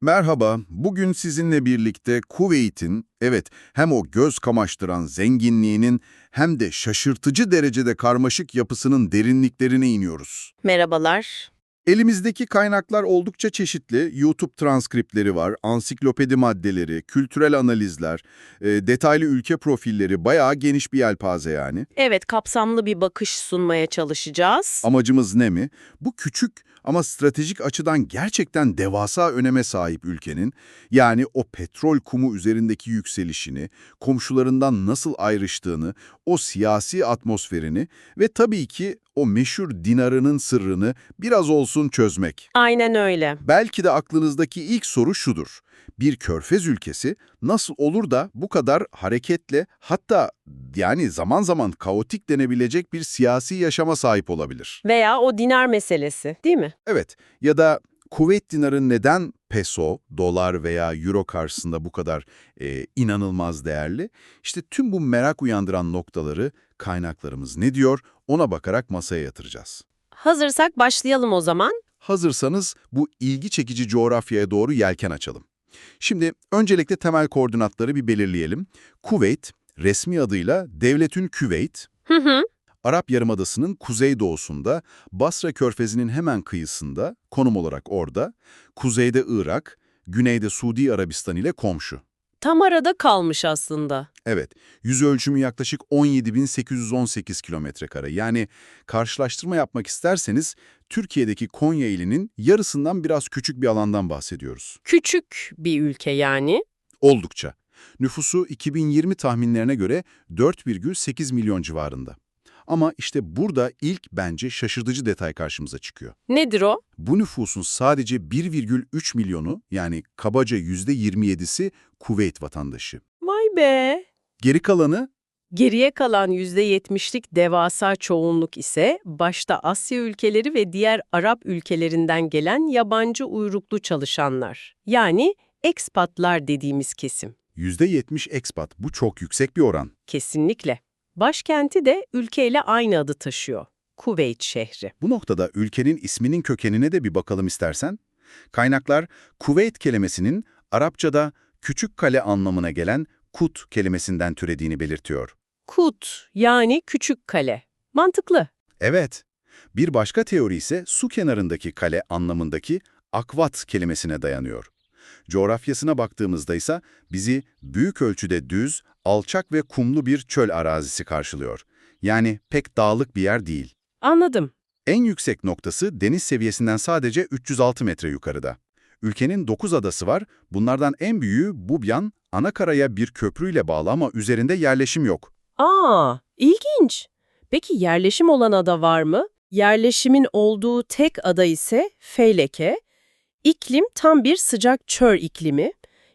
Merhaba, bugün sizinle birlikte Kuveyt'in, evet hem o göz kamaştıran zenginliğinin hem de şaşırtıcı derecede karmaşık yapısının derinliklerine iniyoruz. Merhabalar. Elimizdeki kaynaklar oldukça çeşitli. YouTube transkriptleri var, ansiklopedi maddeleri, kültürel analizler, detaylı ülke profilleri, bayağı geniş bir yelpaze yani. Evet, kapsamlı bir bakış sunmaya çalışacağız. Amacımız ne mi? Bu küçük ama stratejik açıdan gerçekten devasa öneme sahip ülkenin, yani o petrol kumu üzerindeki yükselişini, komşularından nasıl ayrıştığını, o siyasi atmosferini ve tabii ki o meşhur dinarının sırrını biraz olsun çözmek. Aynen öyle. Belki de aklınızdaki ilk soru şudur: bir körfez ülkesi nasıl olur da bu kadar hareketli, hatta yani zaman zaman kaotik denebilecek bir siyasi yaşama sahip olabilir? Veya o dinar meselesi, değil mi? Evet, ya da Kuveyt dinarı neden peso, dolar veya euro karşısında bu kadar inanılmaz değerli? İşte tüm bu merak uyandıran noktaları kaynaklarımız ne diyor, ona bakarak masaya yatıracağız. Hazırsak başlayalım o zaman. Hazırsanız bu ilgi çekici coğrafyaya doğru yelken açalım. Şimdi öncelikle temel koordinatları bir belirleyelim. Kuveyt, resmi adıyla Devletün Küveyt, Hı hı. Arap Yarımadası'nın kuzeydoğusunda, Basra Körfezi'nin hemen kıyısında, konum olarak orada, kuzeyde Irak, güneyde Suudi Arabistan ile komşu. Tam arada kalmış aslında. Evet, yüz ölçümü yaklaşık 17.818 kilometrekare. Yani karşılaştırma yapmak isterseniz Türkiye'deki Konya ilinin yarısından biraz küçük bir alandan bahsediyoruz. Küçük bir ülke yani. Oldukça. Nüfusu 2020 tahminlerine göre 4,8 milyon civarında. Ama işte burada ilk bence şaşırtıcı detay karşımıza çıkıyor. Nedir o? Bu nüfusun sadece 1,3 milyonu, yani kabaca %27'si Kuveyt vatandaşı. Vay be. Geri kalanı, Geriye kalan %70'lik devasa çoğunluk ise başta Asya ülkeleri ve diğer Arap ülkelerinden gelen yabancı uyruklu çalışanlar. Yani ekspatlar dediğimiz kesim. %70 expat. Bu çok yüksek bir oran. Kesinlikle. Başkenti de ülkeyle aynı adı taşıyor. Kuveyt şehri. Bu noktada ülkenin isminin kökenine de bir bakalım istersen. Kaynaklar, Kuveyt kelimesinin Arapçada küçük kale anlamına gelen Kut kelimesinden türediğini belirtiyor. Kut yani küçük kale. Mantıklı. Evet, bir başka teori ise su kenarındaki kale anlamındaki akvat kelimesine dayanıyor. Coğrafyasına baktığımızda ise bizi büyük ölçüde düz, alçak ve kumlu bir çöl arazisi karşılıyor. Yani pek dağlık bir yer değil. Anladım. En yüksek noktası deniz seviyesinden sadece 306 metre yukarıda. Ülkenin 9 adası var, bunlardan en büyüğü Bubyan, anakaraya bir köprüyle bağlı ama üzerinde yerleşim yok. İlginç. Peki yerleşim olan ada var mı? Yerleşimin olduğu tek ada ise Feyleke. İklim tam bir sıcak çöl iklimi.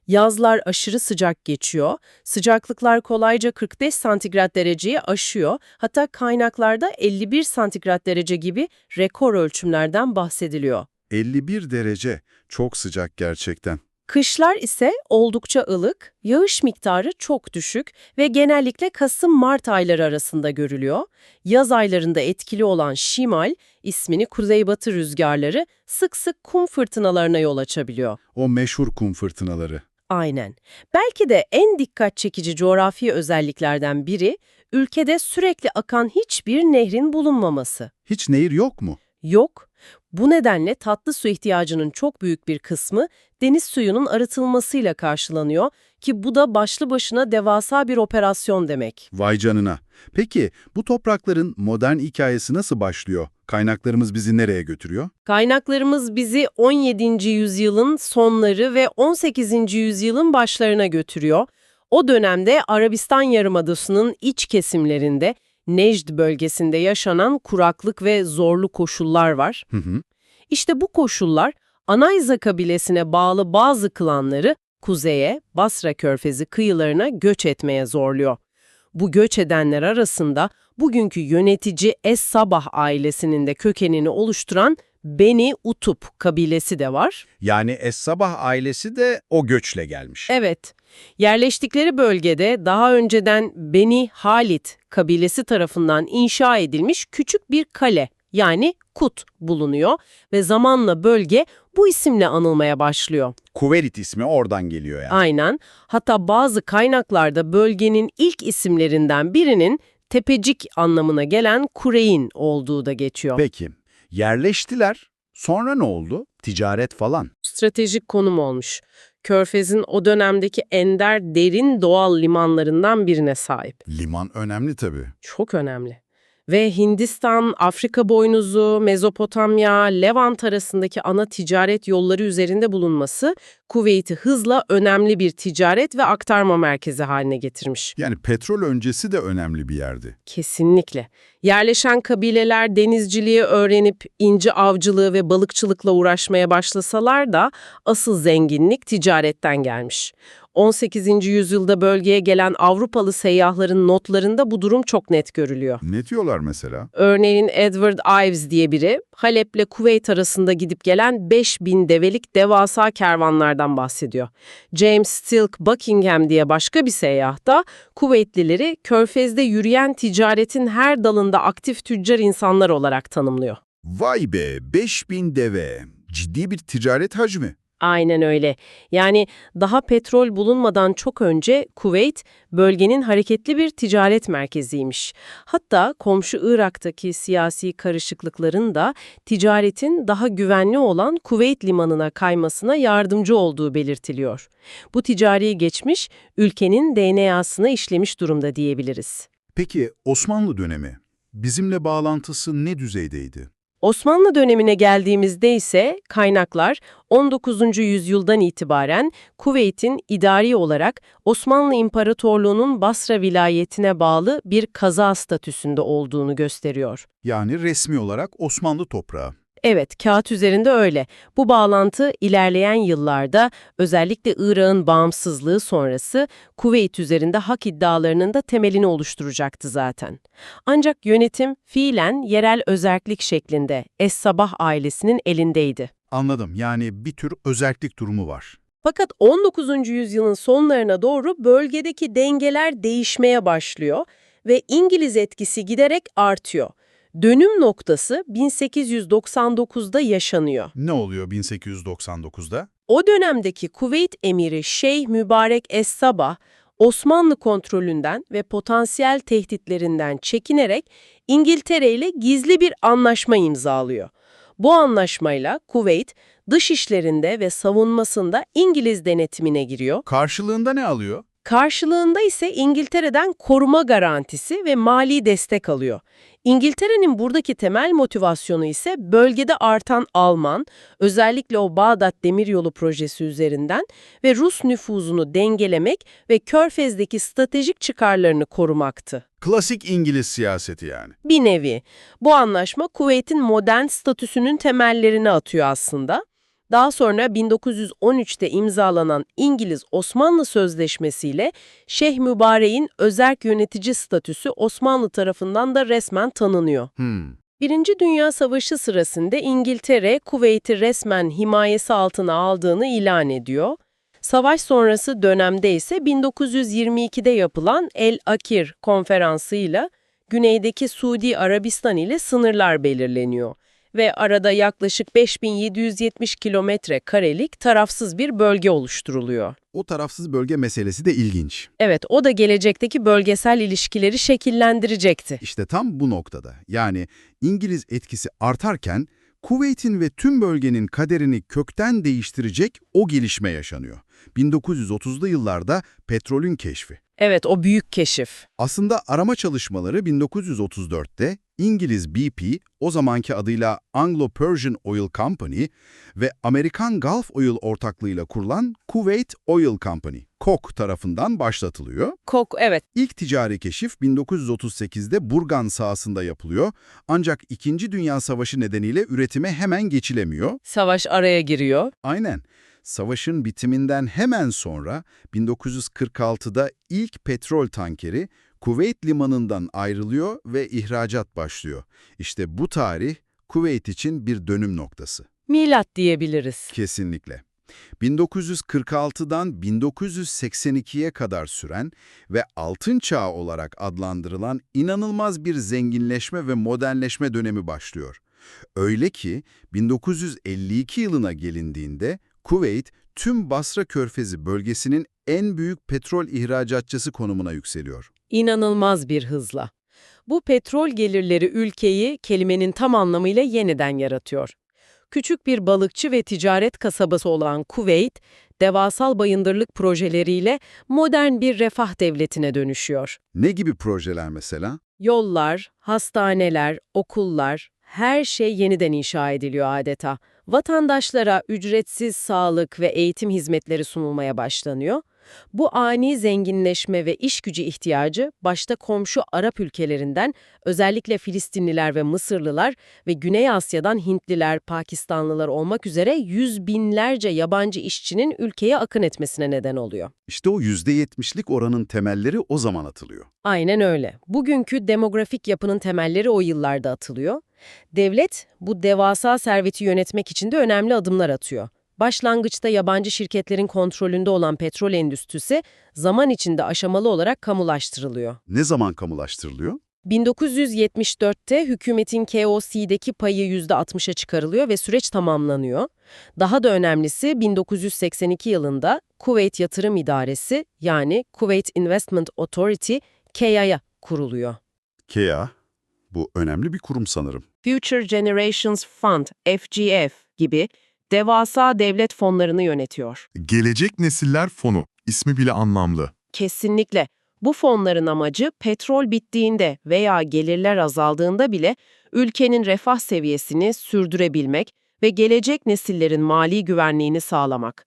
Yazlar aşırı sıcak geçiyor. Sıcaklıklar kolayca 45 santigrat dereceyi aşıyor. Hatta kaynaklarda 51 santigrat derece gibi rekor ölçümlerden bahsediliyor. 51 derece, çok sıcak gerçekten. Kışlar ise oldukça ılık, yağış miktarı çok düşük ve genellikle Kasım-Mart ayları arasında görülüyor. Yaz aylarında etkili olan şimal, ismini kuzeybatı rüzgarları sık sık kum fırtınalarına yol açabiliyor. O meşhur kum fırtınaları. Aynen. Belki de en dikkat çekici coğrafi özelliklerden biri, ülkede sürekli akan hiçbir nehrin bulunmaması. Hiç nehir yok mu? Yok. Bu nedenle tatlı su ihtiyacının çok büyük bir kısmı deniz suyunun arıtılmasıyla karşılanıyor ki bu da başlı başına devasa bir operasyon demek. Vay canına. Peki bu toprakların modern hikayesi nasıl başlıyor? Kaynaklarımız bizi nereye götürüyor? Kaynaklarımız bizi 17. yüzyılın sonları ve 18. yüzyılın başlarına götürüyor. O dönemde Arabistan Yarımadası'nın iç kesimlerinde Necd bölgesinde yaşanan kuraklık ve zorlu koşullar var. Hı hı. İşte bu koşullar Anayza kabilesine bağlı bazı klanları kuzeye, Basra Körfezi kıyılarına göç etmeye zorluyor. Bu göç edenler arasında bugünkü yönetici Es-Sabah ailesinin de kökenini oluşturan Beni Utup kabilesi de var. Yani Es-Sabah ailesi de o göçle gelmiş. Evet, yerleştikleri bölgede daha önceden Beni Halit kabilesi tarafından inşa edilmiş küçük bir kale yani Kut bulunuyor ve zamanla bölge bu isimle anılmaya başlıyor. Kuveyt ismi oradan geliyor yani. Aynen. Hatta bazı kaynaklarda bölgenin ilk isimlerinden birinin tepecik anlamına gelen Kureyn olduğu da geçiyor. Peki, yerleştiler. Sonra ne oldu? Ticaret falan. Stratejik konum olmuş. Körfez'in o dönemdeki ender derin doğal limanlarından birine sahip. Liman önemli tabii. Çok önemli. Ve Hindistan, Afrika boynuzu, Mezopotamya, Levant arasındaki ana ticaret yolları üzerinde bulunması Kuveyt'i hızla önemli bir ticaret ve aktarma merkezi haline getirmiş. Yani petrol öncesi de önemli bir yerdi. Kesinlikle. Yerleşen kabileler denizciliği öğrenip inci avcılığı ve balıkçılıkla uğraşmaya başlasalar da asıl zenginlik ticaretten gelmiş. 18. yüzyılda bölgeye gelen Avrupalı seyyahların notlarında bu durum çok net görülüyor. Ne diyorlar mesela? Örneğin Edward Ives diye biri, Halep'le Kuveyt arasında gidip gelen 5000 develik devasa kervanlardan bahsediyor. James Stilk Buckingham diye başka bir seyyah da Kuveytlileri Körfez'de yürüyen ticaretin her dalında aktif tüccar insanlar olarak tanımlıyor. Vay be, 5000 deve. Ciddi bir ticaret hacmi. Aynen öyle. Yani daha petrol bulunmadan çok önce Kuveyt, bölgenin hareketli bir ticaret merkeziymiş. Hatta komşu Irak'taki siyasi karışıklıkların da ticaretin daha güvenli olan Kuveyt limanına kaymasına yardımcı olduğu belirtiliyor. Bu ticari geçmiş, ülkenin DNA'sına işlemiş durumda diyebiliriz. Peki Osmanlı dönemi bizimle bağlantısı ne düzeydeydi? Osmanlı dönemine geldiğimizde ise kaynaklar 19. yüzyıldan itibaren Kuveyt'in idari olarak Osmanlı İmparatorluğu'nun Basra vilayetine bağlı bir kaza statüsünde olduğunu gösteriyor. Yani resmi olarak Osmanlı toprağı. Evet, kağıt üzerinde öyle. Bu bağlantı ilerleyen yıllarda özellikle Irak'ın bağımsızlığı sonrası Kuveyt üzerinde hak iddialarının da temelini oluşturacaktı zaten. Ancak yönetim fiilen yerel özerklik şeklinde Es-Sabah ailesinin elindeydi. Anladım. Yani bir tür özerklik durumu var. Fakat 19. yüzyılın sonlarına doğru bölgedeki dengeler değişmeye başlıyor ve İngiliz etkisi giderek artıyor. Dönüm noktası 1899'da yaşanıyor. Ne oluyor 1899'da? O dönemdeki Kuveyt emiri Şeyh Mübarek Es-Sabah, Osmanlı kontrolünden ve potansiyel tehditlerinden çekinerek İngiltere ile gizli bir anlaşma imzalıyor. Bu anlaşmayla Kuveyt, dış işlerinde ve savunmasında İngiliz denetimine giriyor. Karşılığında ne alıyor? Karşılığında ise İngiltere'den koruma garantisi ve mali destek alıyor. İngiltere'nin buradaki temel motivasyonu ise bölgede artan Alman, özellikle o Bağdat Demiryolu projesi üzerinden ve Rus nüfuzunu dengelemek ve Körfez'deki stratejik çıkarlarını korumaktı. Klasik İngiliz siyaseti yani. Bir nevi. Bu anlaşma Kuveyt'in modern statüsünün temellerini atıyor aslında. Daha sonra 1913'te imzalanan İngiliz-Osmanlı Sözleşmesi'yle Şeyh Mübarek'in özerk yönetici statüsü Osmanlı tarafından da resmen tanınıyor. Birinci Dünya Savaşı sırasında İngiltere, Kuveyt'i resmen himayesi altına aldığını ilan ediyor. Savaş sonrası dönemde ise 1922'de yapılan El-Akir konferansıyla güneydeki Suudi Arabistan ile sınırlar belirleniyor ve arada yaklaşık 5770 kilometre karelik tarafsız bir bölge oluşturuluyor. O tarafsız bölge meselesi de ilginç. Evet, o da gelecekteki bölgesel ilişkileri şekillendirecekti. İşte tam bu noktada. Yani İngiliz etkisi artarken Kuveyt'in ve tüm bölgenin kaderini kökten değiştirecek o gelişme yaşanıyor. 1930'lu yıllarda petrolün keşfi. Evet, o büyük keşif. Aslında arama çalışmaları 1934'te İngiliz BP, o zamanki adıyla Anglo-Persian Oil Company ve Amerikan Gulf Oil ortaklığıyla kurulan Kuwait Oil Company, KOK tarafından başlatılıyor. Evet. İlk ticari keşif 1938'de Burgan sahasında yapılıyor ancak İkinci Dünya Savaşı nedeniyle üretime hemen geçilemiyor. Savaş araya giriyor. Aynen. Savaşın bitiminden hemen sonra 1946'da ilk petrol tankeri Kuveyt limanından ayrılıyor ve ihracat başlıyor. İşte bu tarih Kuveyt için bir dönüm noktası. Milat diyebiliriz. Kesinlikle. 1946'dan 1982'ye kadar süren ve Altın Çağ olarak adlandırılan inanılmaz bir zenginleşme ve modernleşme dönemi başlıyor. Öyle ki 1952 yılına gelindiğinde Kuveyt, tüm Basra Körfezi bölgesinin en büyük petrol ihracatçısı konumuna yükseliyor. İnanılmaz bir hızla. Bu petrol gelirleri ülkeyi kelimenin tam anlamıyla yeniden yaratıyor. Küçük bir balıkçı ve ticaret kasabası olan Kuveyt, devasal bayındırlık projeleriyle modern bir refah devletine dönüşüyor. Ne gibi projeler mesela? Yollar, hastaneler, okullar, her şey yeniden inşa ediliyor adeta. Vatandaşlara ücretsiz sağlık ve eğitim hizmetleri sunulmaya başlanıyor. Bu ani zenginleşme ve iş gücü ihtiyacı başta komşu Arap ülkelerinden, özellikle Filistinliler ve Mısırlılar ve Güney Asya'dan Hintliler, Pakistanlılar olmak üzere yüz binlerce yabancı işçinin ülkeye akın etmesine neden oluyor. İşte o %70'lik oranın temelleri o zaman atılıyor. Aynen öyle. Bugünkü demografik yapının temelleri o yıllarda atılıyor. Devlet bu devasa serveti yönetmek için de önemli adımlar atıyor. Başlangıçta yabancı şirketlerin kontrolünde olan petrol endüstrisi zaman içinde aşamalı olarak kamulaştırılıyor. Ne zaman kamulaştırılıyor? 1974'te hükümetin KOC'deki payı %60'a çıkarılıyor ve süreç tamamlanıyor. Daha da önemlisi 1982 yılında Kuveyt Yatırım İdaresi yani Kuwait Investment Authority KEA'ya kuruluyor. KEA, bu önemli bir kurum sanırım. Future Generations Fund, FGF gibi devasa devlet fonlarını yönetiyor. Gelecek Nesiller Fonu, ismi bile anlamlı. Kesinlikle. Bu fonların amacı petrol bittiğinde veya gelirler azaldığında bile ülkenin refah seviyesini sürdürebilmek ve gelecek nesillerin mali güvenliğini sağlamak.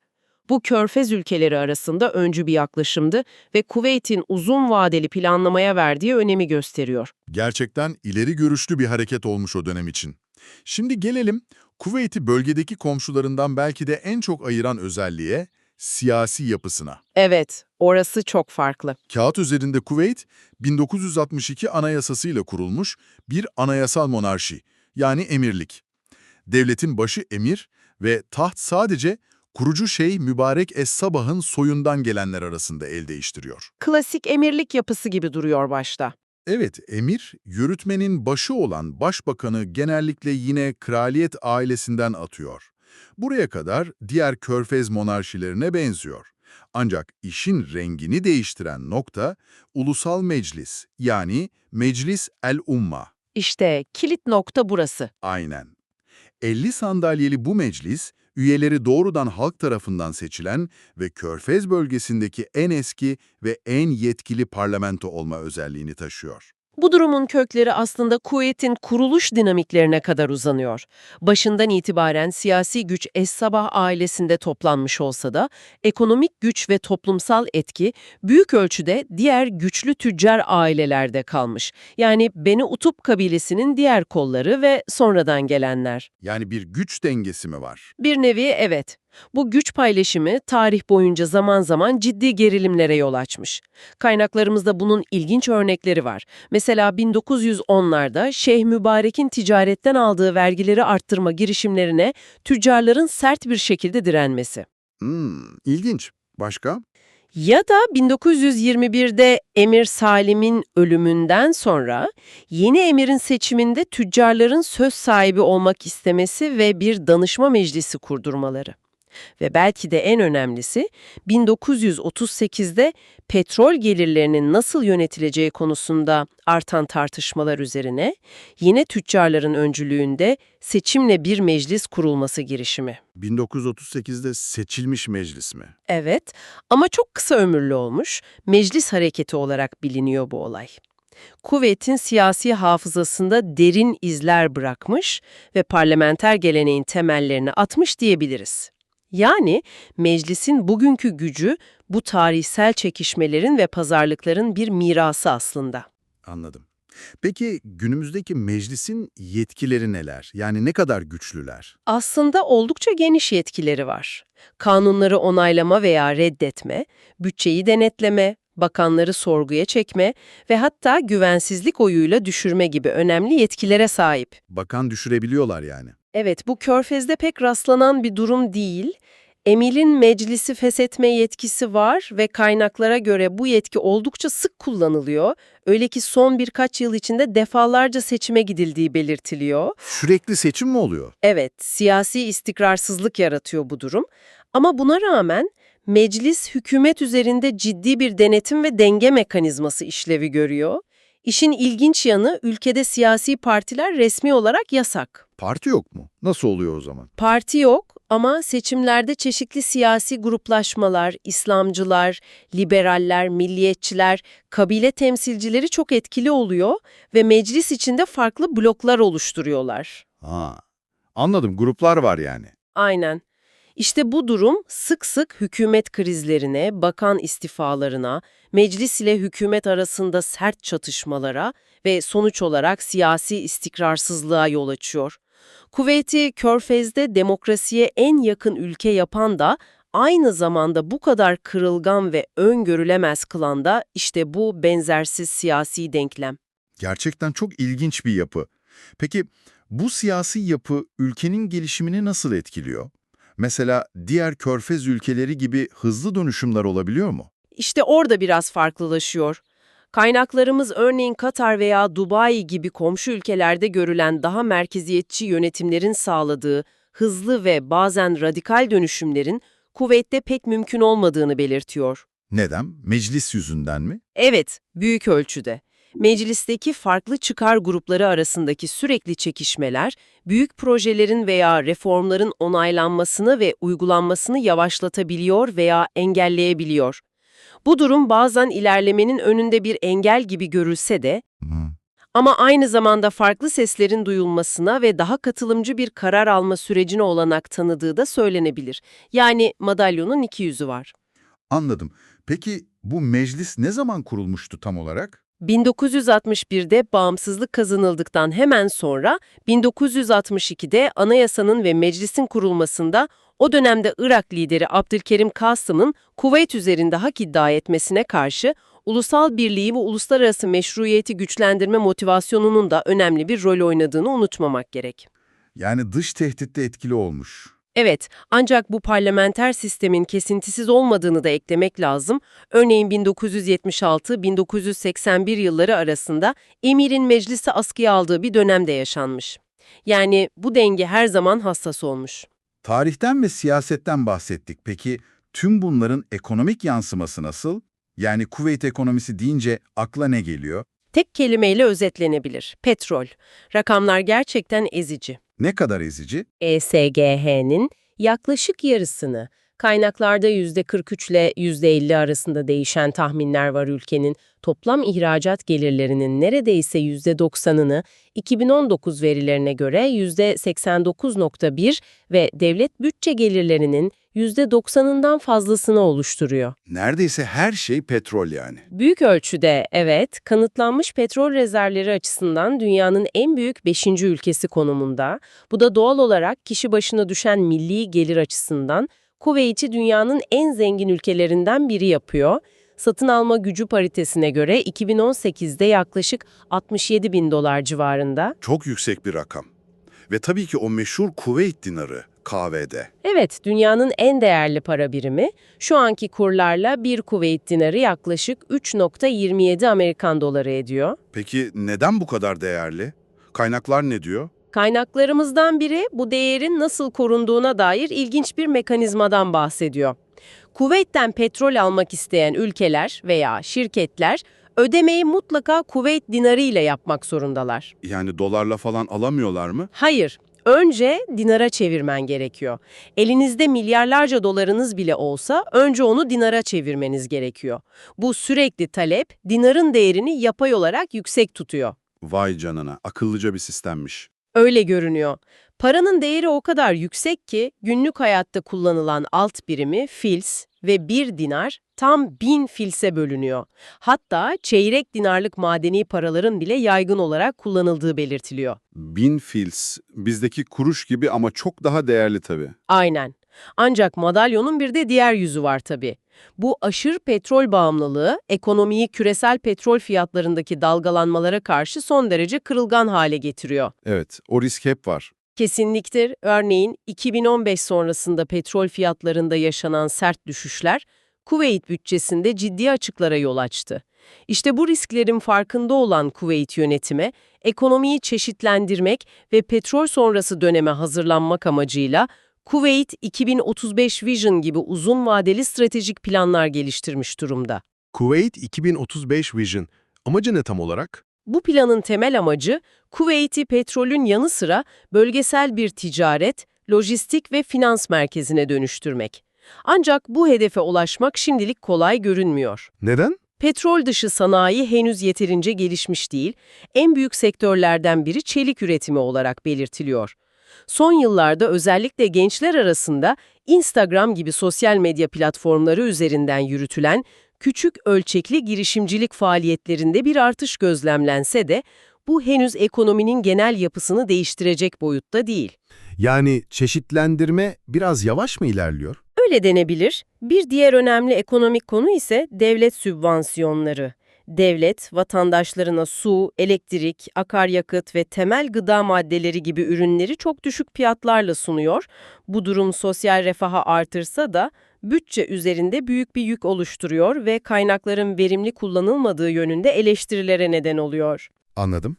Bu Körfez ülkeleri arasında öncü bir yaklaşımdı ve Kuveyt'in uzun vadeli planlamaya verdiği önemi gösteriyor. Gerçekten ileri görüşlü bir hareket olmuş o dönem için. Şimdi gelelim Kuveyt'i bölgedeki komşularından belki de en çok ayıran özelliğe, siyasi yapısına. Evet, orası çok farklı. Kağıt üzerinde Kuveyt, 1962 Anayasası'yla kurulmuş bir anayasal monarşi, yani emirlik. Devletin başı emir ve taht sadece kurucu şeyh Mübarek Es-Sabah'ın soyundan gelenler arasında el değiştiriyor. Klasik emirlik yapısı gibi duruyor başta. Evet, emir, yürütmenin başı olan başbakanı genellikle yine kraliyet ailesinden atıyor. Buraya kadar diğer Körfez monarşilerine benziyor. Ancak işin rengini değiştiren nokta, ulusal meclis, yani Meclis el-Umma. İşte kilit nokta burası. Aynen. 50 sandalyeli bu meclis, üyeleri doğrudan halk tarafından seçilen ve Körfez bölgesindeki en eski ve en yetkili parlamento olma özelliğini taşıyor. Bu durumun kökleri aslında Kuveyt'in kuruluş dinamiklerine kadar uzanıyor. Başından itibaren siyasi güç Es-Sabah ailesinde toplanmış olsa da ekonomik güç ve toplumsal etki büyük ölçüde diğer güçlü tüccar ailelerde kalmış. Yani Beni Utup kabilesinin diğer kolları ve sonradan gelenler. Yani bir güç dengesi mi var? Bir nevi evet. Bu güç paylaşımı tarih boyunca zaman zaman ciddi gerilimlere yol açmış. Kaynaklarımızda bunun ilginç örnekleri var. Mesela 1910'larda Şeyh Mübarek'in ticaretten aldığı vergileri arttırma girişimlerine tüccarların sert bir şekilde direnmesi. İlginç. Başka? Ya da 1921'de Emir Salim'in ölümünden sonra yeni emirin seçiminde tüccarların söz sahibi olmak istemesi ve bir danışma meclisi kurdurmaları. Ve belki de en önemlisi 1938'de petrol gelirlerinin nasıl yönetileceği konusunda artan tartışmalar üzerine yine tüccarların öncülüğünde seçimle bir meclis kurulması girişimi. 1938'de seçilmiş meclis mi? Evet ama çok kısa ömürlü olmuş, meclis hareketi olarak biliniyor bu olay. Kuveyt'in siyasi hafızasında derin izler bırakmış ve parlamenter geleneğin temellerini atmış diyebiliriz. Yani meclisin bugünkü gücü bu tarihsel çekişmelerin ve pazarlıkların bir mirası aslında. Anladım. Peki günümüzdeki meclisin yetkileri neler? Yani ne kadar güçlüler? Aslında oldukça geniş yetkileri var. Kanunları onaylama veya reddetme, bütçeyi denetleme, bakanları sorguya çekme ve hatta güvensizlik oyuyla düşürme gibi önemli yetkilere sahip. Bakan düşürebiliyorlar yani. Evet, bu Körfez'de pek rastlanan bir durum değil. Emir'in meclisi feshetme yetkisi var ve kaynaklara göre bu yetki oldukça sık kullanılıyor. Öyle ki son birkaç yıl içinde defalarca seçime gidildiği belirtiliyor. Sürekli seçim mi oluyor? Evet, siyasi istikrarsızlık yaratıyor bu durum. Ama buna rağmen meclis hükümet üzerinde ciddi bir denetim ve denge mekanizması işlevi görüyor. İşin ilginç yanı ülkede siyasi partiler resmi olarak yasak. Parti yok mu? Nasıl oluyor o zaman? Parti yok ama seçimlerde çeşitli siyasi gruplaşmalar, İslamcılar, liberaller, milliyetçiler, kabile temsilcileri çok etkili oluyor ve meclis içinde farklı bloklar oluşturuyorlar. Ha, anladım. Gruplar var yani. Aynen. İşte bu durum sık sık hükümet krizlerine, bakan istifalarına, meclis ile hükümet arasında sert çatışmalara ve sonuç olarak siyasi istikrarsızlığa yol açıyor. Kuveyt'i Körfez'de demokrasiye en yakın ülke yapan da aynı zamanda bu kadar kırılgan ve öngörülemez kılan da işte bu benzersiz siyasi denklem. Gerçekten çok ilginç bir yapı. Peki bu siyasi yapı ülkenin gelişimini nasıl etkiliyor? Mesela diğer Körfez ülkeleri gibi hızlı dönüşümler olabiliyor mu? İşte orada biraz farklılaşıyor. Kaynaklarımız örneğin Katar veya Dubai gibi komşu ülkelerde görülen daha merkeziyetçi yönetimlerin sağladığı hızlı ve bazen radikal dönüşümlerin Kuveyt'te pek mümkün olmadığını belirtiyor. Neden? Meclis yüzünden mi? Evet, büyük ölçüde. Meclisteki farklı çıkar grupları arasındaki sürekli çekişmeler, büyük projelerin veya reformların onaylanmasını ve uygulanmasını yavaşlatabiliyor veya engelleyebiliyor. Bu durum bazen ilerlemenin önünde bir engel gibi görülse de, ama aynı zamanda farklı seslerin duyulmasına ve daha katılımcı bir karar alma sürecine olanak tanıdığı da söylenebilir. Yani madalyonun iki yüzü var. Anladım. Peki bu meclis ne zaman kurulmuştu tam olarak? 1961'de bağımsızlık kazanıldıktan hemen sonra 1962'de anayasanın ve meclisin kurulmasında o dönemde Irak lideri Abdülkerim Kasım'ın Kuveyt üzerinde hak iddia etmesine karşı ulusal birliği ve uluslararası meşruiyeti güçlendirme motivasyonunun da önemli bir rol oynadığını unutmamak gerek. Yani dış tehditte etkili olmuş. Evet, ancak bu parlamenter sistemin kesintisiz olmadığını da eklemek lazım. Örneğin 1976-1981 yılları arasında Emir'in meclisi askıya aldığı bir dönemde yaşanmış. Yani bu denge her zaman hassas olmuş. Tarihten ve siyasetten bahsettik. Peki tüm bunların ekonomik yansıması nasıl? Yani Kuveyt ekonomisi deyince akla ne geliyor? Tek kelimeyle özetlenebilir. Petrol. Rakamlar gerçekten ezici. Ne kadar ezici? ESGH'nin yaklaşık yarısını, kaynaklarda %43 ile %50 arasında değişen tahminler var ülkenin, toplam ihracat gelirlerinin neredeyse %90'ını 2019 verilerine göre %89,1 ve devlet bütçe gelirlerinin %90'ından fazlasını oluşturuyor. Neredeyse her şey petrol yani. Büyük ölçüde evet, kanıtlanmış petrol rezervleri açısından dünyanın en büyük 5. ülkesi konumunda. Bu da doğal olarak kişi başına düşen milli gelir açısından Kuveyt'i dünyanın en zengin ülkelerinden biri yapıyor. Satın alma gücü paritesine göre 2018'de yaklaşık 67 bin dolar civarında. Çok yüksek bir rakam. Ve tabii ki o meşhur Kuveyt dinarı KVD. Evet, dünyanın en değerli para birimi. Şu anki kurlarla bir Kuveyt dinarı yaklaşık 3,27 Amerikan doları ediyor. Peki neden bu kadar değerli? Kaynaklar ne diyor? Kaynaklarımızdan biri bu değerin nasıl korunduğuna dair ilginç bir mekanizmadan bahsediyor. Kuveyt'ten petrol almak isteyen ülkeler veya şirketler ödemeyi mutlaka Kuveyt dinarı ile yapmak zorundalar. Yani dolarla falan alamıyorlar mı? Hayır, önce dinara çevirmen gerekiyor. Elinizde milyarlarca dolarınız bile olsa önce onu dinara çevirmeniz gerekiyor. Bu sürekli talep dinarın değerini yapay olarak yüksek tutuyor. Vay canına, akıllıca bir sistemmiş. Öyle görünüyor. Paranın değeri o kadar yüksek ki günlük hayatta kullanılan alt birimi fils ve 1 dinar tam 1000 filse bölünüyor. Hatta çeyrek dinarlık madeni paraların bile yaygın olarak kullanıldığı belirtiliyor. 1000 fils, bizdeki kuruş gibi ama çok daha değerli tabii. Aynen. Ancak madalyonun bir de diğer yüzü var tabii. Bu aşırı petrol bağımlılığı ekonomiyi küresel petrol fiyatlarındaki dalgalanmalara karşı son derece kırılgan hale getiriyor. Evet, o risk hep var. Kesinlikle. Örneğin 2015 sonrasında petrol fiyatlarında yaşanan sert düşüşler, Kuveyt bütçesinde ciddi açıklara yol açtı. İşte bu risklerin farkında olan Kuveyt yönetimi, ekonomiyi çeşitlendirmek ve petrol sonrası döneme hazırlanmak amacıyla Kuveyt 2035 Vision gibi uzun vadeli stratejik planlar geliştirmiş durumda. Kuveyt 2035 Vision. Amacı ne tam olarak? Bu planın temel amacı, Kuveyt'i petrolün yanı sıra bölgesel bir ticaret, lojistik ve finans merkezine dönüştürmek. Ancak bu hedefe ulaşmak şimdilik kolay görünmüyor. Neden? Petrol dışı sanayi henüz yeterince gelişmiş değil, en büyük sektörlerden biri çelik üretimi olarak belirtiliyor. Son yıllarda özellikle gençler arasında Instagram gibi sosyal medya platformları üzerinden yürütülen küçük ölçekli girişimcilik faaliyetlerinde bir artış gözlemlense de bu henüz ekonominin genel yapısını değiştirecek boyutta değil. Yani çeşitlendirme biraz yavaş mı ilerliyor? Öyle denebilir. Bir diğer önemli ekonomik konu ise devlet sübvansiyonları. Devlet, vatandaşlarına su, elektrik, akaryakıt ve temel gıda maddeleri gibi ürünleri çok düşük fiyatlarla sunuyor. Bu durum sosyal refahı artırsa da bütçe üzerinde büyük bir yük oluşturuyor ve kaynakların verimli kullanılmadığı yönünde eleştirilere neden oluyor. Anladım.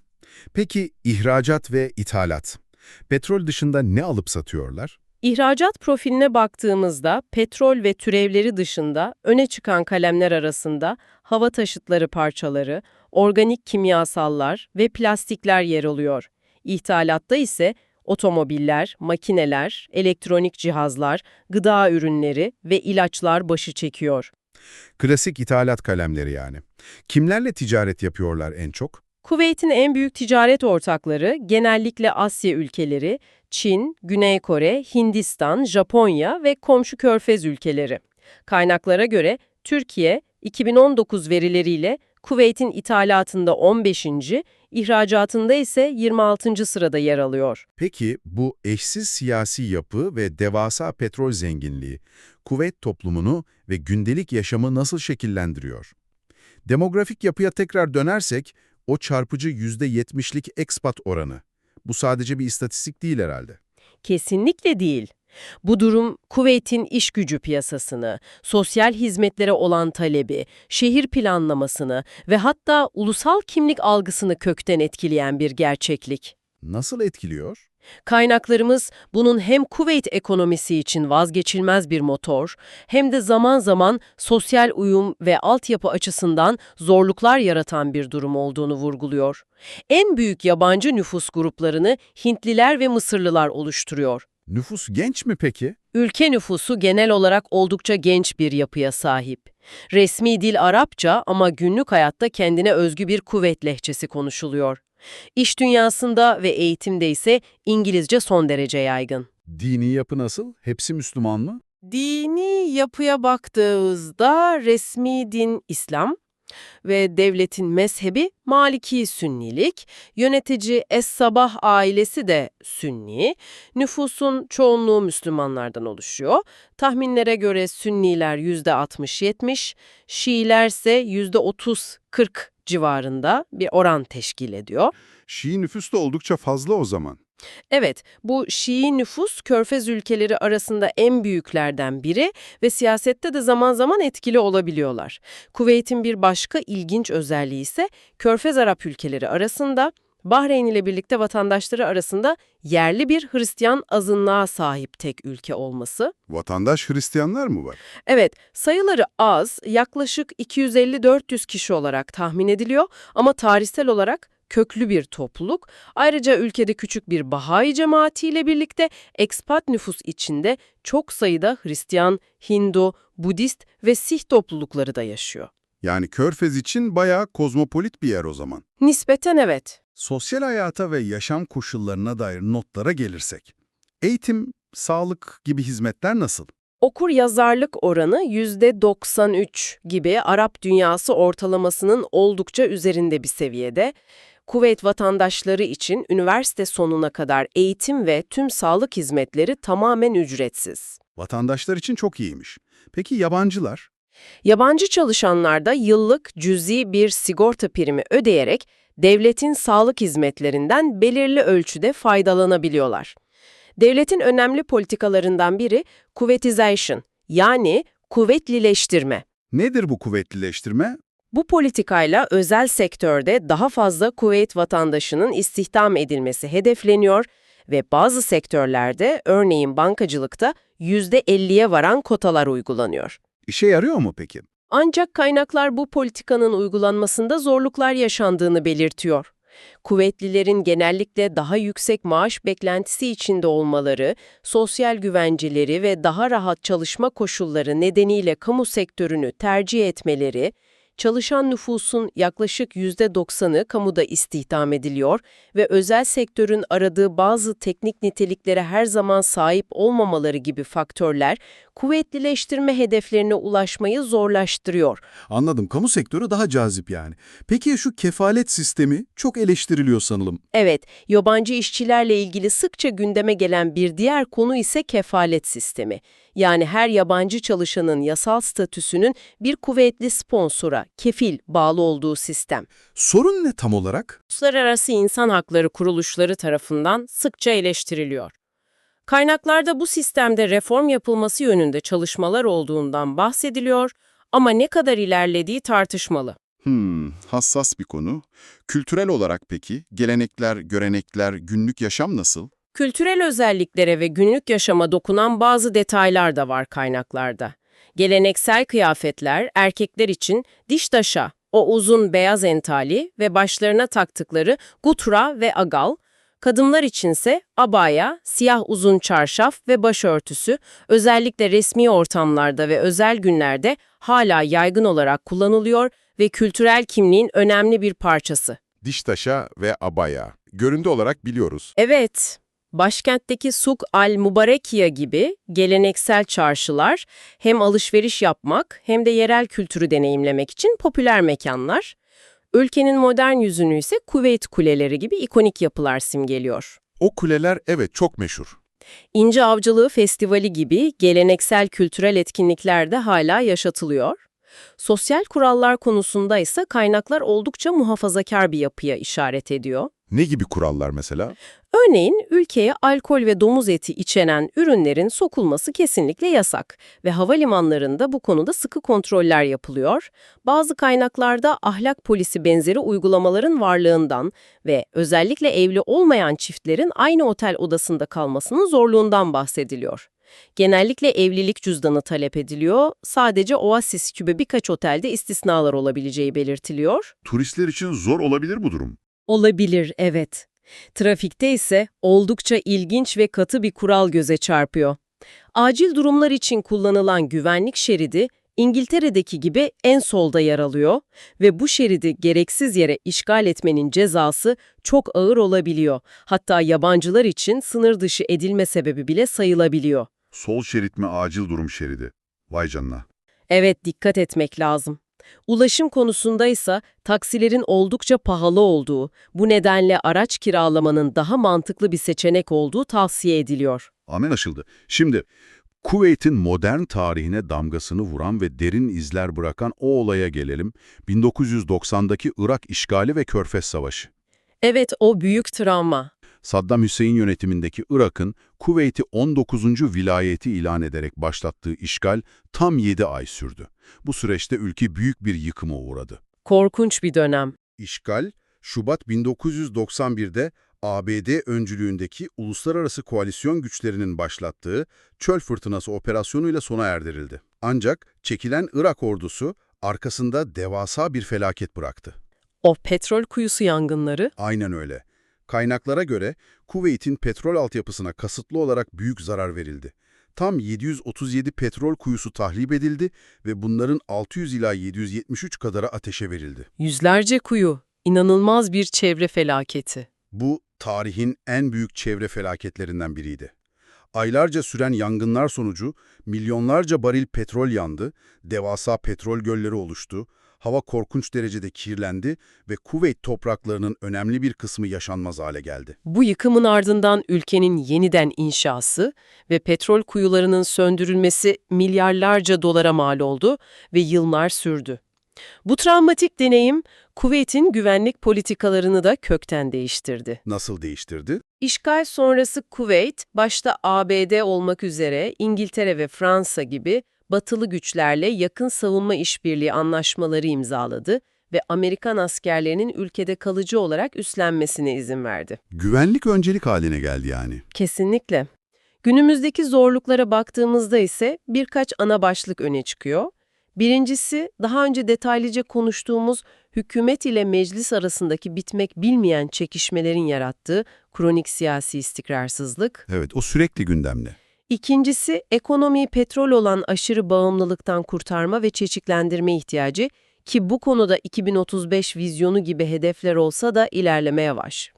Peki ihracat ve ithalat? Petrol dışında ne alıp satıyorlar? İhracat profiline baktığımızda petrol ve türevleri dışında öne çıkan kalemler arasında hava taşıtları parçaları, organik kimyasallar ve plastikler yer alıyor. İthalatta ise otomobiller, makineler, elektronik cihazlar, gıda ürünleri ve ilaçlar başı çekiyor. Klasik ithalat kalemleri yani. Kimlerle ticaret yapıyorlar en çok? Kuveyt'in en büyük ticaret ortakları genellikle Asya ülkeleri, Çin, Güney Kore, Hindistan, Japonya ve komşu Körfez ülkeleri. Kaynaklara göre Türkiye, 2019 verileriyle Kuveyt'in ithalatında 15. ihracatında ise 26. sırada yer alıyor. Peki bu eşsiz siyasi yapı ve devasa petrol zenginliği, Kuveyt toplumunu ve gündelik yaşamı nasıl şekillendiriyor? Demografik yapıya tekrar dönersek, o çarpıcı %70'lik expat oranı. Bu sadece bir istatistik değil herhalde. Kesinlikle değil. Bu durum Kuveyt'in iş gücü piyasasını, sosyal hizmetlere olan talebi, şehir planlamasını ve hatta ulusal kimlik algısını kökten etkileyen bir gerçeklik. Nasıl etkiliyor? Kaynaklarımız bunun hem Kuveyt ekonomisi için vazgeçilmez bir motor, hem de zaman zaman sosyal uyum ve altyapı açısından zorluklar yaratan bir durum olduğunu vurguluyor. En büyük yabancı nüfus gruplarını Hintliler ve Mısırlılar oluşturuyor. Nüfus genç mi peki? Ülke nüfusu genel olarak oldukça genç bir yapıya sahip. Resmi dil Arapça ama günlük hayatta kendine özgü bir Kuveyt lehçesi konuşuluyor. İş dünyasında ve eğitimde ise İngilizce son derece yaygın. Dini yapı nasıl? Hepsi Müslüman mı? Dini yapıya baktığımızda resmi din İslam ve devletin mezhebi Maliki Sünnilik, yönetici Es-Sabah ailesi de Sünni, nüfusun çoğunluğu Müslümanlardan oluşuyor. Tahminlere göre Sünniler %60-70, Şiiler ise %30-40 civarında bir oran teşkil ediyor. Şii nüfus da oldukça fazla o zaman. Evet, bu Şii nüfus Körfez ülkeleri arasında en büyüklerden biri ve siyasette de zaman zaman etkili olabiliyorlar. Kuveyt'in bir başka ilginç özelliği ise Körfez Arap ülkeleri arasında Bahreyn ile birlikte vatandaşları arasında yerli bir Hristiyan azınlığa sahip tek ülke olması. Vatandaş Hristiyanlar mı var? Evet, sayıları az, yaklaşık 250-400 kişi olarak tahmin ediliyor ama tarihsel olarak köklü bir topluluk. Ayrıca ülkede küçük bir Bahai cemaatiyle birlikte ekspat nüfus içinde çok sayıda Hristiyan, Hindu, Budist ve Sih toplulukları da yaşıyor. Yani Körfez için bayağı kozmopolit bir yer o zaman. Nispeten evet. Sosyal hayata ve yaşam koşullarına dair notlara gelirsek. Eğitim, sağlık gibi hizmetler nasıl? Okur yazarlık oranı %93 gibi Arap dünyası ortalamasının oldukça üzerinde bir seviyede. Kuveyt vatandaşları için üniversite sonuna kadar eğitim ve tüm sağlık hizmetleri tamamen ücretsiz. Vatandaşlar için çok iyiymiş. Peki yabancılar? Yabancı çalışanlar da yıllık cüzi bir sigorta primi ödeyerek devletin sağlık hizmetlerinden belirli ölçüde faydalanabiliyorlar. Devletin önemli politikalarından biri kuvvetization, yani kuvvetlileştirme. Nedir bu kuvvetlileştirme? Bu politikayla özel sektörde daha fazla Kuveyt vatandaşının istihdam edilmesi hedefleniyor ve bazı sektörlerde, örneğin bankacılıkta %50'ye varan kotalar uygulanıyor. İşe yarıyor mu peki? Ancak kaynaklar bu politikanın uygulanmasında zorluklar yaşandığını belirtiyor. Kuvvetlilerin genellikle daha yüksek maaş beklentisi içinde olmaları, sosyal güvenceleri ve daha rahat çalışma koşulları nedeniyle kamu sektörünü tercih etmeleri, çalışan nüfusun yaklaşık %90'ı kamuda istihdam ediliyor ve özel sektörün aradığı bazı teknik niteliklere her zaman sahip olmamaları gibi faktörler, kuvvetlileştirme hedeflerine ulaşmayı zorlaştırıyor. Anladım. Kamu sektörü daha cazip yani. Peki ya şu kefalet sistemi çok eleştiriliyor sanırım. Evet, yabancı işçilerle ilgili sıkça gündeme gelen bir diğer konu ise kefalet sistemi. Yani her yabancı çalışanın yasal statüsünün bir kuvvetli sponsora, kefil bağlı olduğu sistem. Sorun ne tam olarak? Uluslararası insan hakları kuruluşları tarafından sıkça eleştiriliyor. Kaynaklarda bu sistemde reform yapılması yönünde çalışmalar olduğundan bahsediliyor ama ne kadar ilerlediği tartışmalı. Hassas bir konu. Kültürel olarak peki, gelenekler, görenekler, günlük yaşam nasıl? Kültürel özelliklere ve günlük yaşama dokunan bazı detaylar da var kaynaklarda. Geleneksel kıyafetler erkekler için diş taşa, o uzun beyaz entali ve başlarına taktıkları gutra ve agal, kadınlar içinse abaya, siyah uzun çarşaf ve başörtüsü özellikle resmi ortamlarda ve özel günlerde hala yaygın olarak kullanılıyor ve kültürel kimliğin önemli bir parçası. Diş taşa ve abaya. Görüntü olarak biliyoruz. Evet, başkentteki Suk al-Mubarekiya gibi geleneksel çarşılar hem alışveriş yapmak hem de yerel kültürü deneyimlemek için popüler mekanlar. Ülkenin modern yüzünü ise Kuveyt Kuleleri gibi ikonik yapılar simgeliyor. O kuleler evet çok meşhur. İnce Avcılığı Festivali gibi geleneksel kültürel etkinlikler de hala yaşatılıyor. Sosyal kurallar konusunda ise kaynaklar oldukça muhafazakar bir yapıya işaret ediyor. Ne gibi kurallar mesela? Örneğin ülkeye alkol ve domuz eti içeren ürünlerin sokulması kesinlikle yasak ve havalimanlarında bu konuda sıkı kontroller yapılıyor. Bazı kaynaklarda ahlak polisi benzeri uygulamaların varlığından ve özellikle evli olmayan çiftlerin aynı otel odasında kalmasının zorluğundan bahsediliyor. Genellikle evlilik cüzdanı talep ediliyor, sadece Oasis gibi birkaç otelde istisnalar olabileceği belirtiliyor. Turistler için zor olabilir bu durum. Olabilir, evet. Trafikte ise oldukça ilginç ve katı bir kural göze çarpıyor. Acil durumlar için kullanılan güvenlik şeridi İngiltere'deki gibi en solda yer alıyor ve bu şeridi gereksiz yere işgal etmenin cezası çok ağır olabiliyor. Hatta yabancılar için sınır dışı edilme sebebi bile sayılabiliyor. Sol şerit mi acil durum şeridi? Vay canına. Evet, dikkat etmek lazım. Ulaşım konusunda ise taksilerin oldukça pahalı olduğu, bu nedenle araç kiralamanın daha mantıklı bir seçenek olduğu tavsiye ediliyor. Anlaşıldı. Şimdi Kuveyt'in modern tarihine damgasını vuran ve derin izler bırakan o olaya gelelim. 1990'daki Irak işgali ve Körfez Savaşı. Evet, o büyük travma. Saddam Hüseyin yönetimindeki Irak'ın Kuveyt'i 19. vilayeti ilan ederek başlattığı işgal tam 7 ay sürdü. Bu süreçte ülke büyük bir yıkıma uğradı. Korkunç bir dönem. İşgal, Şubat 1991'de ABD öncülüğündeki uluslararası koalisyon güçlerinin başlattığı Çöl Fırtınası operasyonuyla sona erdirildi. Ancak çekilen Irak ordusu arkasında devasa bir felaket bıraktı. O petrol kuyusu yangınları. Aynen öyle. Kaynaklara göre Kuveyt'in petrol altyapısına kasıtlı olarak büyük zarar verildi. Tam 737 petrol kuyusu tahrip edildi ve bunların 600 ila 773 kadarı ateşe verildi. Yüzlerce kuyu. İnanılmaz bir çevre felaketi. Bu, tarihin en büyük çevre felaketlerinden biriydi. Aylarca süren yangınlar sonucu milyonlarca varil petrol yandı, devasa petrol gölleri oluştu, hava korkunç derecede kirlendi ve Kuveyt topraklarının önemli bir kısmı yaşanmaz hale geldi. Bu yıkımın ardından ülkenin yeniden inşası ve petrol kuyularının söndürülmesi milyarlarca dolara mal oldu ve yıllar sürdü. Bu travmatik deneyim, Kuveyt'in güvenlik politikalarını da kökten değiştirdi. Nasıl değiştirdi? İşgal sonrası Kuveyt, başta ABD olmak üzere İngiltere ve Fransa gibi batılı güçlerle yakın savunma işbirliği anlaşmaları imzaladı ve Amerikan askerlerinin ülkede kalıcı olarak üstlenmesine izin verdi. Güvenlik öncelik haline geldi yani. Kesinlikle. Günümüzdeki zorluklara baktığımızda ise birkaç ana başlık öne çıkıyor. Birincisi, daha önce detaylıca konuştuğumuz hükümet ile meclis arasındaki bitmek bilmeyen çekişmelerin yarattığı kronik siyasi istikrarsızlık. Evet, o sürekli gündemde. İkincisi, ekonomiyi petrol olan aşırı bağımlılıktan kurtarma ve çeşitlendirme ihtiyacı ki bu konuda 2035 vizyonu gibi hedefler olsa da ilerleme yavaş.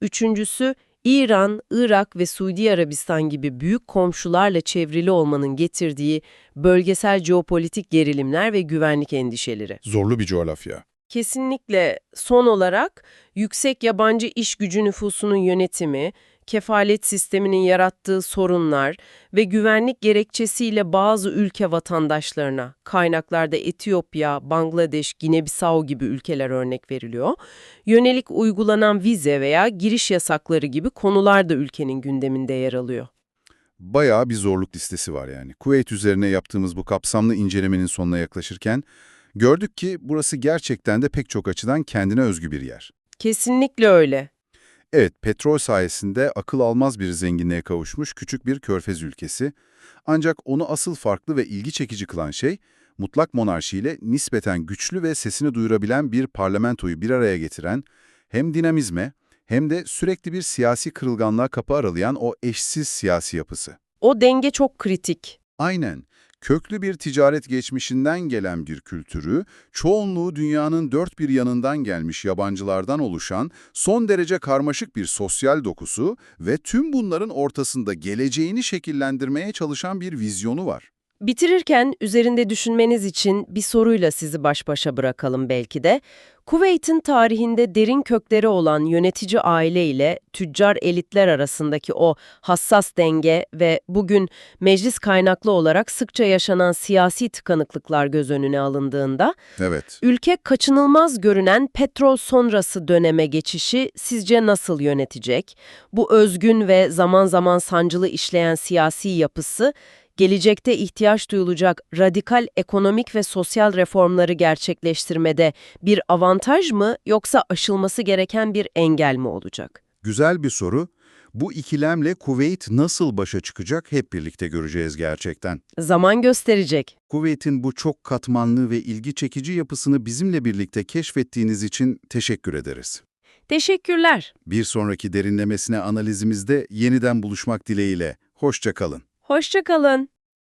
Üçüncüsü, İran, Irak ve Suudi Arabistan gibi büyük komşularla çevrili olmanın getirdiği bölgesel jeopolitik gerilimler ve güvenlik endişeleri. Zorlu bir coğrafya. Kesinlikle son olarak yüksek yabancı iş gücü nüfusunun yönetimi, kefalet sisteminin yarattığı sorunlar ve güvenlik gerekçesiyle bazı ülke vatandaşlarına, kaynaklarda Etiyopya, Bangladeş, Gine-Bisau gibi ülkeler örnek veriliyor, yönelik uygulanan vize veya giriş yasakları gibi konular da ülkenin gündeminde yer alıyor. Bayağı bir zorluk listesi var yani. Kuveyt üzerine yaptığımız bu kapsamlı incelemenin sonuna yaklaşırken gördük ki burası gerçekten de pek çok açıdan kendine özgü bir yer. Kesinlikle öyle. Evet, petrol sayesinde akıl almaz bir zenginliğe kavuşmuş küçük bir körfez ülkesi. Ancak onu asıl farklı ve ilgi çekici kılan şey, mutlak monarşiyle nispeten güçlü ve sesini duyurabilen bir parlamentoyu bir araya getiren, hem dinamizme hem de sürekli bir siyasi kırılganlığa kapı aralayan o eşsiz siyasi yapısı. O denge çok kritik. Aynen. Köklü bir ticaret geçmişinden gelen bir kültürü, çoğunluğu dünyanın dört bir yanından gelmiş yabancılardan oluşan son derece karmaşık bir sosyal dokusu ve tüm bunların ortasında geleceğini şekillendirmeye çalışan bir vizyonu var. Bitirirken üzerinde düşünmeniz için bir soruyla sizi baş başa bırakalım belki de. Kuveyt'in tarihinde derin kökleri olan yönetici aile ile tüccar elitler arasındaki o hassas denge ve bugün meclis kaynaklı olarak sıkça yaşanan siyasi tıkanıklıklar göz önüne alındığında, Evet. ülke kaçınılmaz görünen petrol sonrası döneme geçişi sizce nasıl yönetecek? Bu özgün ve zaman zaman sancılı işleyen siyasi yapısı, gelecekte ihtiyaç duyulacak radikal ekonomik ve sosyal reformları gerçekleştirmede bir avantaj mı yoksa aşılması gereken bir engel mi olacak? Güzel bir soru. Bu ikilemle Kuveyt nasıl başa çıkacak hep birlikte göreceğiz gerçekten. Zaman gösterecek. Kuveyt'in bu çok katmanlı ve ilgi çekici yapısını bizimle birlikte keşfettiğiniz için teşekkür ederiz. Teşekkürler. Bir sonraki derinlemesine analizimizde yeniden buluşmak dileğiyle. Hoşça kalın. Hoşça kalın.